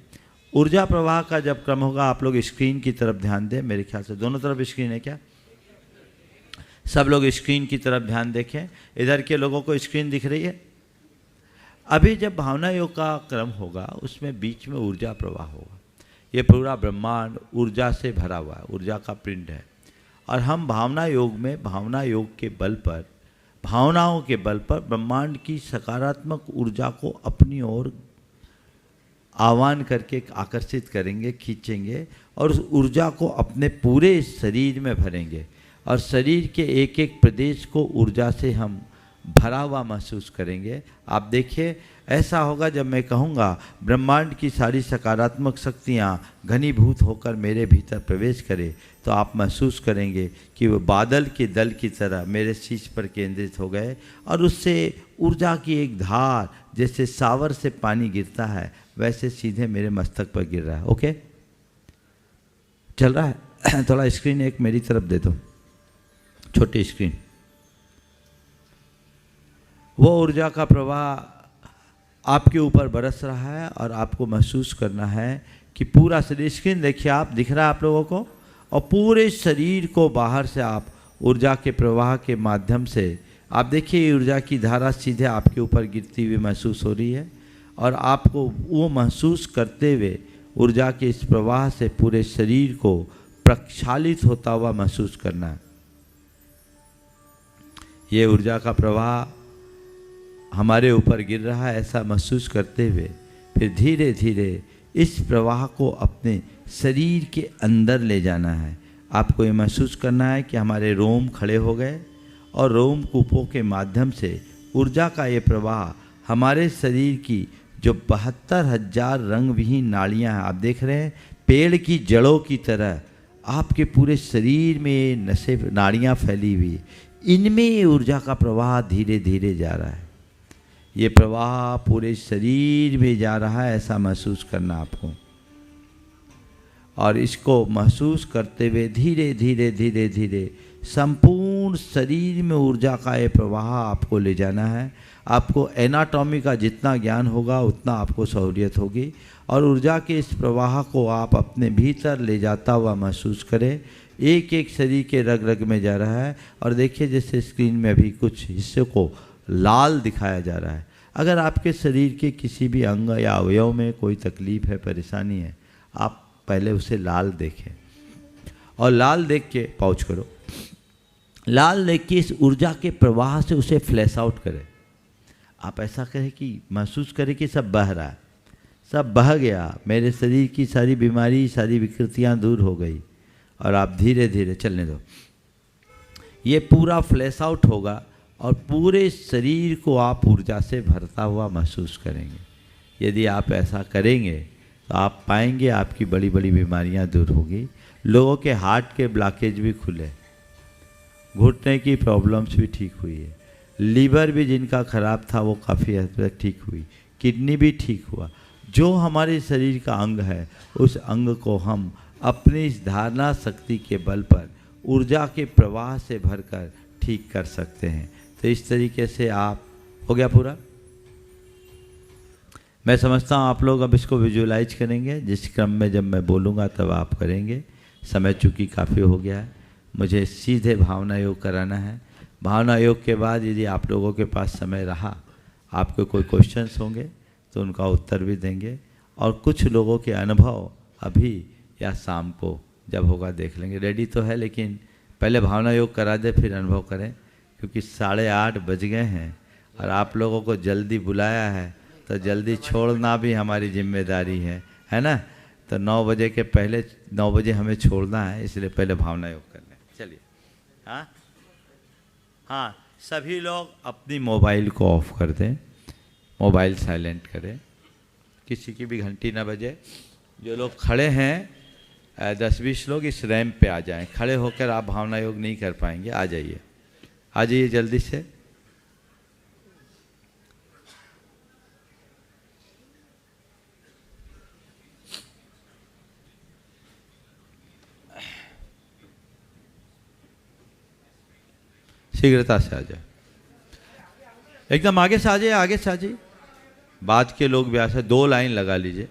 ऊर्जा प्रवाह का जब क्रम होगा, आप लोग स्क्रीन की तरफ ध्यान दें। मेरे ख्याल से दोनों तरफ स्क्रीन है क्या? सब लोग स्क्रीन की तरफ ध्यान देखें। इधर के लोगों को स्क्रीन दिख रही है? अभी जब भावना योग का क्रम होगा उसमें बीच में ऊर्जा प्रवाह होगा। ये पूरा ब्रह्मांड ऊर्जा से भरा हुआ है, ऊर्जा का पिंड है। और हम भावना योग में भावना योग के बल पर, भावनाओं के बल पर ब्रह्मांड की सकारात्मक ऊर्जा को अपनी ओर आह्वान करके आकर्षित करेंगे, खींचेंगे और उस ऊर्जा को अपने पूरे शरीर में भरेंगे और शरीर के एक एक प्रदेश को ऊर्जा से हम भरा हुआ महसूस करेंगे। आप देखिए ऐसा होगा जब मैं कहूँगा ब्रह्मांड की सारी सकारात्मक शक्तियाँ घनीभूत होकर मेरे भीतर प्रवेश करें, तो आप महसूस करेंगे कि वो बादल के दल की तरह मेरे शीश पर केंद्रित हो गए और उससे ऊर्जा की एक धार जैसे सावर से पानी गिरता है वैसे सीधे मेरे मस्तक पर गिर रहा है। ओके, चल रहा है? थोड़ा स्क्रीन एक मेरी तरफ दे दो, छोटी स्क्रीन। वो ऊर्जा का प्रवाह आपके ऊपर बरस रहा है और आपको महसूस करना है कि पूरा शरीर, स्क्रीन देखिए आप, दिख रहा है आप लोगों को, और पूरे शरीर को बाहर से आप ऊर्जा के प्रवाह के माध्यम से आप देखिए ऊर्जा की धारा सीधे आपके ऊपर गिरती हुई महसूस हो रही है और आपको वो महसूस करते हुए ऊर्जा के इस प्रवाह से पूरे शरीर को प्रक्षालित होता हुआ महसूस करना है। ये ऊर्जा का प्रवाह हमारे ऊपर गिर रहा है ऐसा महसूस करते हुए फिर धीरे धीरे इस प्रवाह को अपने शरीर के अंदर ले जाना है। आपको ये महसूस करना है कि हमारे रोम खड़े हो गए और रोम कूपों के माध्यम से ऊर्जा का ये प्रवाह हमारे शरीर की जो 72,000 रंग विहीन नाड़ियाँ हैं, आप देख रहे हैं पेड़ की जड़ों की तरह आपके पूरे शरीर में नसें नाड़ियाँ फैली हुई, इनमें ऊर्जा का प्रवाह धीरे धीरे जा रहा है। ये प्रवाह पूरे शरीर में जा रहा है ऐसा महसूस करना आपको, और इसको महसूस करते हुए धीरे धीरे धीरे धीरे संपूर्ण शरीर में ऊर्जा का ये प्रवाह आपको ले जाना है। आपको एनाटॉमी का जितना ज्ञान होगा उतना आपको सहूलियत होगी और ऊर्जा के इस प्रवाह को आप अपने भीतर ले जाता हुआ महसूस करें। एक एक शरीर के रग रग में जा रहा है और देखिए जैसे स्क्रीन में अभी कुछ हिस्से को लाल दिखाया जा रहा है। अगर आपके शरीर के किसी भी अंग या अवयव में कोई तकलीफ है, परेशानी है, आप पहले उसे लाल देखें और लाल देख के पाउच करो, लाल देख के इस ऊर्जा के प्रवाह से उसे फ्लैश आउट करें। आप ऐसा करें कि महसूस करें कि सब बह रहा है, सब बह गया, मेरे शरीर की सारी बीमारी, सारी विकृतियाँ दूर हो गई और आप धीरे धीरे चलने दो। ये पूरा फ्लैश आउट होगा और पूरे शरीर को आप ऊर्जा से भरता हुआ महसूस करेंगे। यदि आप ऐसा करेंगे तो आप पाएंगे आपकी बड़ी बड़ी बीमारियां दूर होगी। लोगों के हार्ट के ब्लॉकेज भी खुले, घुटने की प्रॉब्लम्स भी ठीक हुई है, लीवर भी जिनका ख़राब था वो काफ़ी हद तक ठीक हुई, किडनी भी ठीक हुआ। जो हमारे शरीर का अंग है उस अंग को हम अपनी इस धारणा शक्ति के बल पर ऊर्जा के प्रवाह से भरकर ठीक कर सकते हैं। तो इस तरीके से आप, हो गया पूरा? मैं समझता हूँ आप लोग अब इसको विजुअलाइज करेंगे, जिस क्रम में जब मैं बोलूँगा तब आप करेंगे। समय चूँकि काफ़ी हो गया है, मुझे सीधे भावना योग कराना है। भावना योग के बाद यदि आप लोगों के पास समय रहा, आपको कोई क्वेश्चंस होंगे तो उनका उत्तर भी देंगे और कुछ लोगों के अनुभव अभी या शाम को जब होगा देख लेंगे। रेडी तो है, लेकिन पहले भावना योग करा दे फिर अनुभव करें, क्योंकि 8:30 बज गए हैं और आप लोगों को जल्दी बुलाया है तो जल्दी छोड़ना भी हमारी जिम्मेदारी है ना? तो 9 बजे के पहले, 9 बजे हमें छोड़ना है, इसलिए पहले भावना योग कर लें। चलिए, हाँ हाँ, सभी लोग अपनी मोबाइल को ऑफ कर दें, मोबाइल साइलेंट करें, किसी की भी घंटी ना बजे। जो लोग खड़े हैं 10-20 लोग इस रैंप पे आ जाएं। खड़े होकर आप भावना योग नहीं कर पाएंगे, आ जाइए, आ जाइए जल्दी से। शीघ्रता से आ जाए, एकदम आगे से आ जाइए, आगे से आ जाइए। बाद के लोग भी ऐसे 2 लाइन लगा लीजिए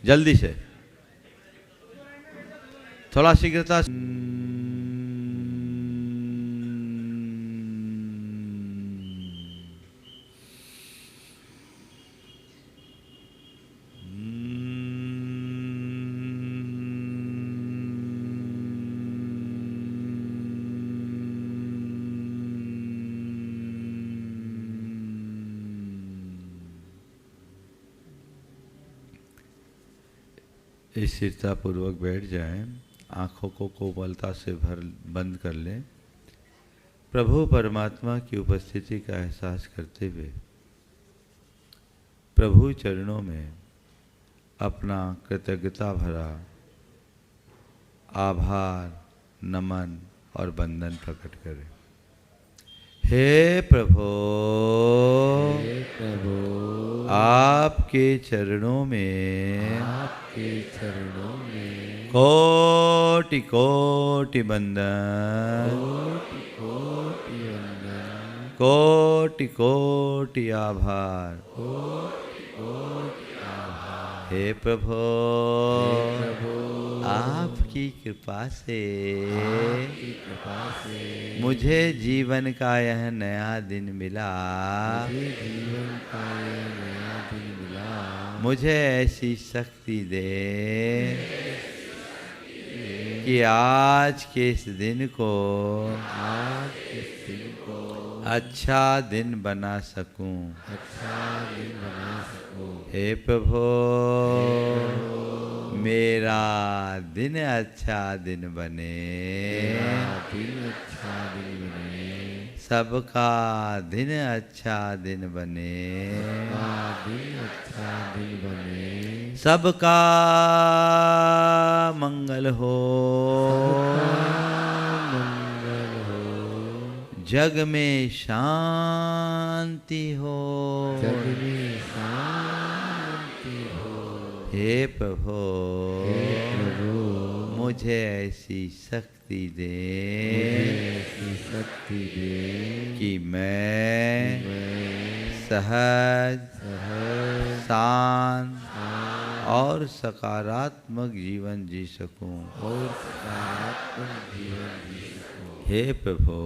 जल्दी से। थोड़ा शीघ्रता। स्थिरता पूर्वक बैठ जाएं, आँखों को कोमलता से बंद कर लें। प्रभु परमात्मा की उपस्थिति का एहसास करते हुए प्रभु चरणों में अपना कृतज्ञता भरा आभार, नमन और वंदन प्रकट करें। हे प्रभु, आपके चरणों में कोटि कोटि वंदन, कोटि कोटि आभार। हे प्रभु, आपकी कृपा से मुझे जीवन का यह नया दिन मिला। मुझे ऐसी शक्ति दे कि आज के इस दिन को अच्छा दिन बना सकूं। हे प्रभु, मेरा दिन अच्छा दिन बने, सबका दिन अच्छा दिन बने, सबका मंगल हो, जग में शांति हो। हे प्रभु, मुझे ऐसी शक्ति दे कि मैं सहज, शांत और सकारात्मक जीवन जी सकूं। हे प्रभु,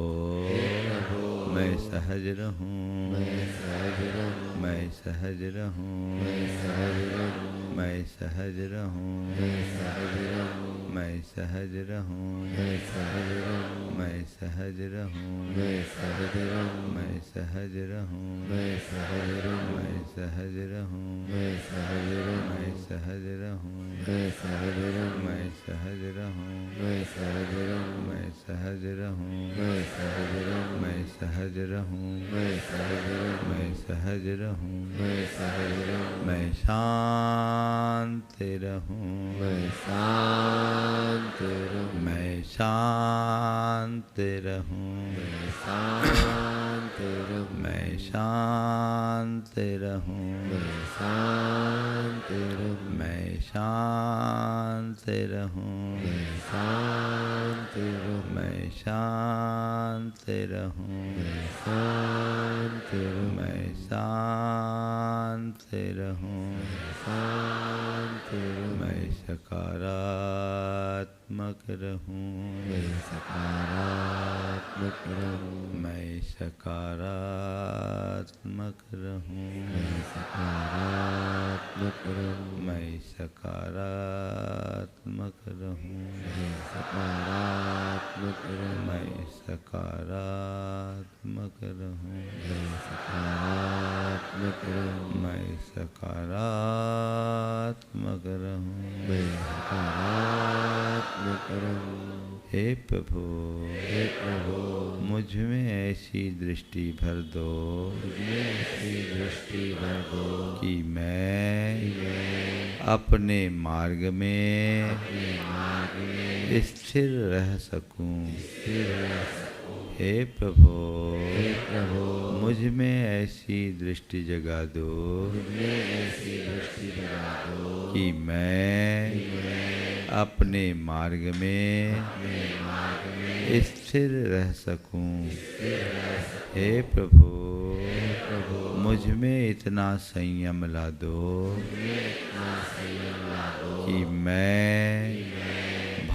मैं सहज रहूं, मैं सहज रहूं, मैं सहज रहूं, मैं सहज रहूं, मैं सहज रहूं, मैं सहज रहूं, मैं सहज रहूं, मैं सहज रहूं, मैं सहज रहूं, मैं सहज रहूं, मैं सहज रहूं, मैं सहज रहूं, मैं सहज रहूं, मैं सहज रहूं, मैं सहज रहूं, मैं सहज रहूं, मैं सहज रहूं, मैं सहज रहूं, मैं सहज रहूं, मैं शांत रहूं, मैं शांत रहूं, मैं शांत रहूं, मैं शांत रहूं, मैं शांत रहूं, मैं शांत रहूं, मैं शांत रहूं, मैं शांत रहूं, मैं शांत रहूं, मैं शांत रहूं, मैं शांत रहूं, मैं सकारात्मक रहूं, मैं सकारात्मक रहूं, मैं सकारात्मक रहूं, मैं सकारात्मक रहूं, मैं सकारात्मक रहूं, मैं सकारात्मक रहूं, मैं सकारात्मक रहूं, मैं सकारात्मक रहूं, मैं सकारात्मक रहूं, मैं सकारात्मक रहूं। हे प्रभु, मुझ में ऐसी दृष्टि भर दो, कि मैं अपने मार्ग में स्थिर रह सकूं। हे प्रभु, मुझ में ऐसी दृष्टि जगा दो, कि मैं अपने मार्ग में स्थिर रह सकूं। हे प्रभु, मुझ में इतना संयम ला दो, कि मैं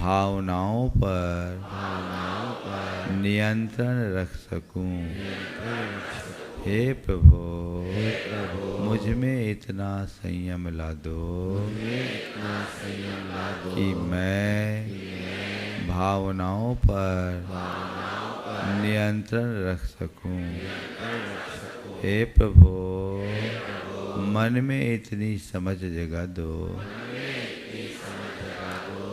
भावनाओं पर नियंत्रण रख सकूं। हे प्रभु, मुझ में इतना संयम ला दो कि मैं भावनाओं पर नियंत्रण रख सकूं। हे प्रभु, मन में इतनी समझ जगा दो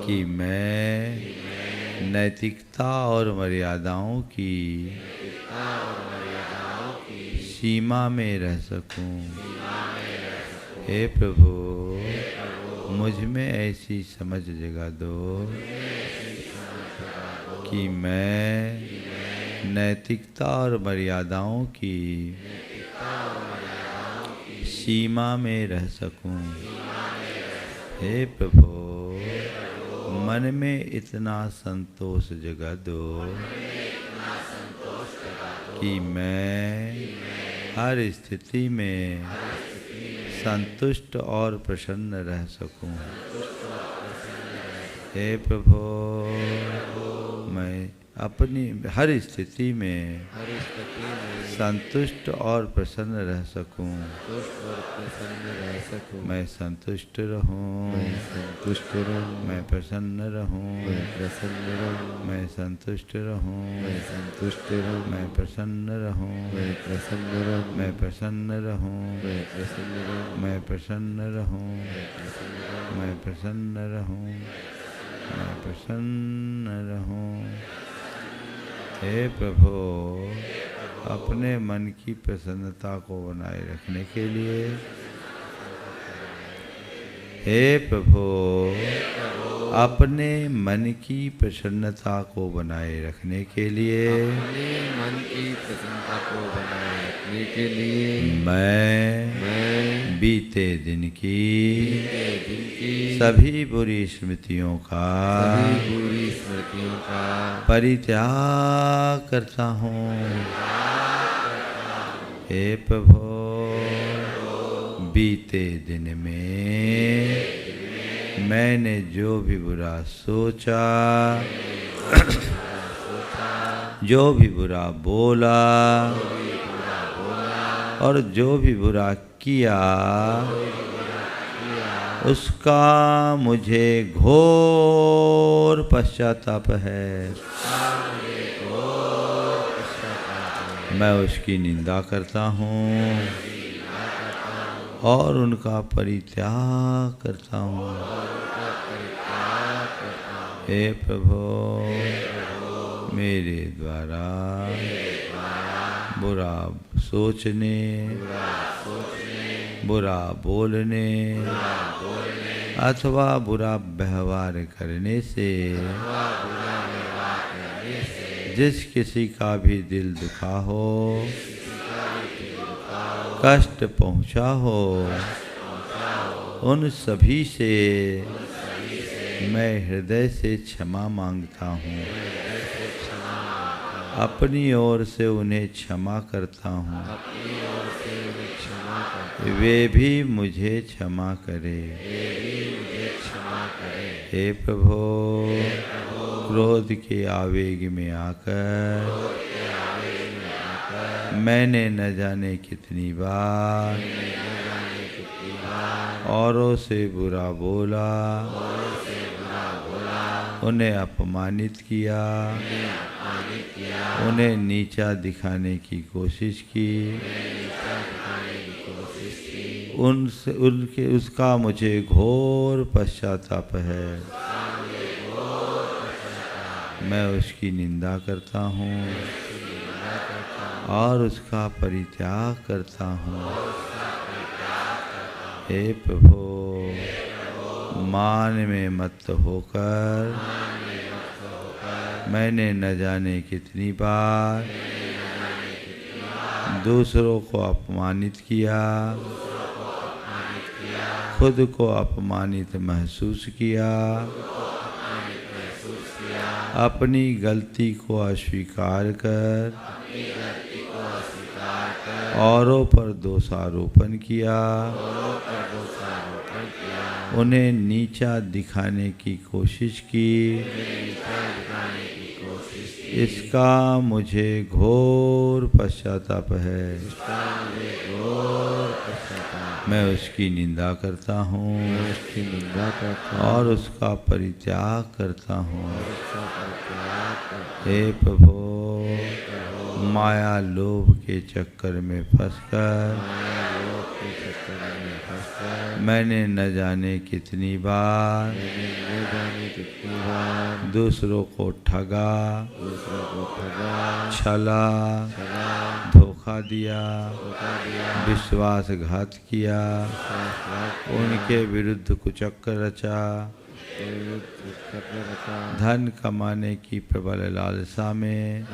कि मैं नैतिकता और मर्यादाओं की सीमा में रह सकूं। हे प्रभु, मुझ में ऐसी समझ जगा दो कि मैं नैतिकता और मर्यादाओं की सीमा में रह सकूं। हे प्रभु, मन में इतना संतोष जगा दो कि मैं हर स्थिति में संतुष्ट और प्रसन्न रह सकूं। हे प्रभु, मैं अपनी हर स्थिति में संतुष्ट और प्रसन्न रह सकूं। मैं संतुष्ट रहूं, मैं प्रसन्न रहूं, मैं संतुष्ट रहूं, मैं प्रसन्न रहूं, मैं प्रसन्न रहूं, मैं प्रसन्न रहूं, मैं प्रसन्न रहूं, मैं प्रसन्न रहूं। हे प्रभु, अपने मन की प्रसन्नता को बनाए रखने के लिए, हे प्रभु, अपने मन की प्रसन्नता को बनाए रखने के लिए, मन की प्रसन्नता को बनाए रखने के लिए मैं बीते दिन की सभी बुरी स्मृतियों का परित्याग करता हूँ। हे प्रभु, बीते दिन में मैंने जो भी बुरा सोचा, जो भी बुरा बोला और जो भी बुरा किया, उसका मुझे घोर पश्चाताप है। मैं उसकी निंदा करता हूँ और उनका परित्याग करता हूँ। हे प्रभु, मेरे द्वारा बुरा सोचने, बुरा बोलने अथवा बुरा व्यवहार करने से जिस किसी का भी दिल दुखा हो, कष्ट पहुँचा हो, उन सभी से मैं हृदय से क्षमा मांगता हूँ। अपनी ओर से उन्हें क्षमा करता हूँ। वे भी मुझे क्षमा करे। हे प्रभु, क्रोध के आवेग में आकर मैंने न जाने कितनी बार औरों से बुरा बोला, उन्हें अपमानित किया, उन्हें नीचा दिखाने की कोशिश की, उसका मुझे घोर पश्चाताप है। मैं उसकी निंदा करता हूँ और उसका परित्याग करता हूँ। हे प्रभु, मान में मत होकर मैंने न जाने कितनी बार दूसरों को अपमानित किया, खुद को अपमानित महसूस किया, अपनी गलती को अस्वीकार कर औरों पर दोषारोपण किया उन्हें नीचा दिखाने की कोशिश की। इसका मुझे घोर पश्चाताप है। मैं उसकी निंदा करता हूँ और उसका परित्याग करता हूँ। हे प्रभु, माया लोभ के चक्कर में फंसकर मैंने न जाने कितनी बार दूसरों को ठगा, छला, धोखा दिया, विश्वासघात किया, उनके विरुद्ध कुचक्कर रचा, धन कमाने की प्रबल लालसा में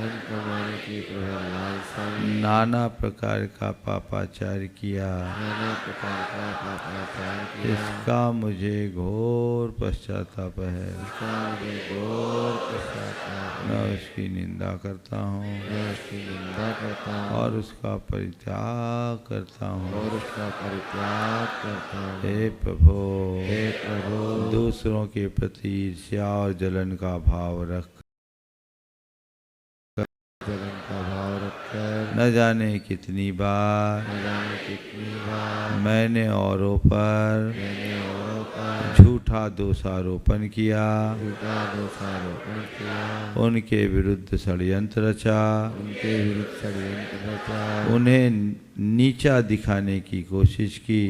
नाना प्रकार का पापाचार किया। इसका मुझे घोर पश्चाताप है। मैं उसकी निंदा करता हूँ और उसका परित्याग करता हूँ। हे प्रभु, दूसरों के प्रति ईर्ष्या और जलन का भाव रखकर न जाने कितनी बार मैंने औरों पर झूठा दोषारोपण किया, उनके विरुद्ध षड्यंत्र रचा, उन्हें नीचा दिखाने की कोशिश की,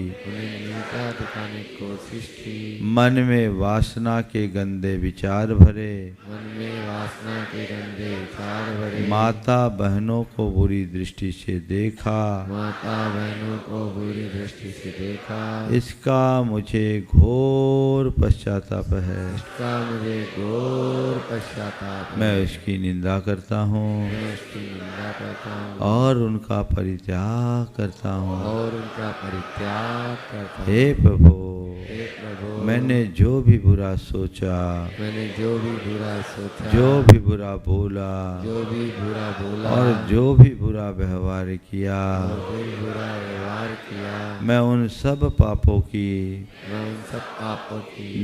मन में वासना के गंदे विचार भरे, माता बहनों को बुरी दृष्टि से देखा, इसका मुझे घोर पश्चाताप है। मैं उसकी निंदा करता हूँ और उनका परित्याग करता हूँ। हे प्रभु, मैंने जो भी बुरा सोचा, जो भी बुरा बोला और जो भी बुरा व्यवहार किया, मैं उन सब पापों की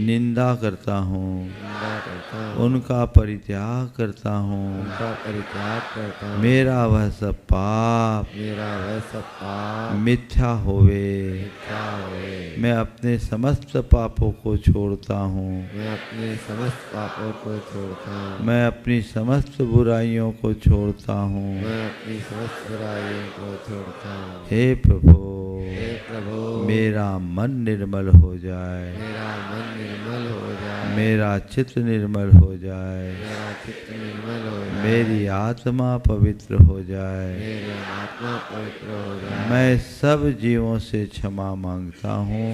निंदा करता हूँ, उनका परित्याग करता हूँ। मेरा वह सब पाप मिथ्या होवे। मैं अपने समस्त पापों को छोड़ता हूँ। मैं अपनी समस्त बुराइयों को छोड़ता हूँ। हे प्रभु, मेरा मन निर्मल हो जाए, मेरा चित्त निर्मल हो जाए, मेरी आत्मा पवित्र हो जाए। मैं सब जीवों से क्षमा मांगता हूँ,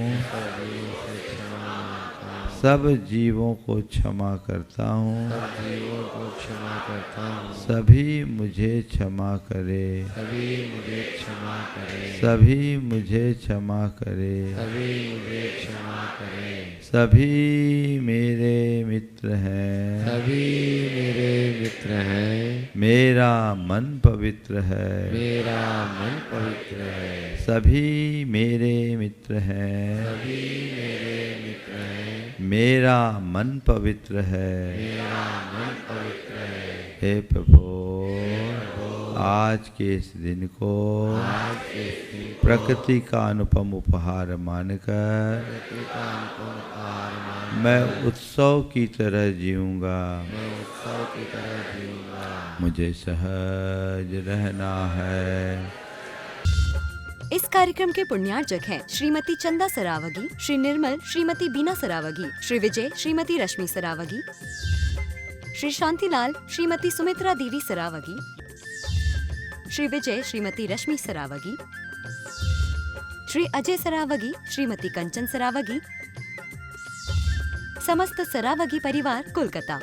सब जीवों को क्षमा करता हूँ। सभी मुझे क्षमा करे, सभी मुझे क्षमा करे। सभी मेरे मित्र हैं, मेरा मन पवित्र है, सभी मेरे मित्र हैं, मेरा मन पवित्र है। हे प्रभु, आज के इस दिन को प्रकृति का अनुपम उपहार मानकर मैं उत्सव की तरह जीऊंगा। मुझे सहज रहना है। इस कार्यक्रम के पुण्यार्चक हैं श्रीमती चंदा सरावगी, श्री निर्मल श्रीमती बीना सरावगी, श्री विजय श्रीमती रश्मि सरावगी, श्री शांतिलाल श्रीमती सुमित्रा देवी सरावगी, श्री विजय श्रीमती रश्मि सरावगी, श्री अजय सरावगी श्रीमती कंचन सरावगी, समस्त सरावगी परिवार कोलकाता।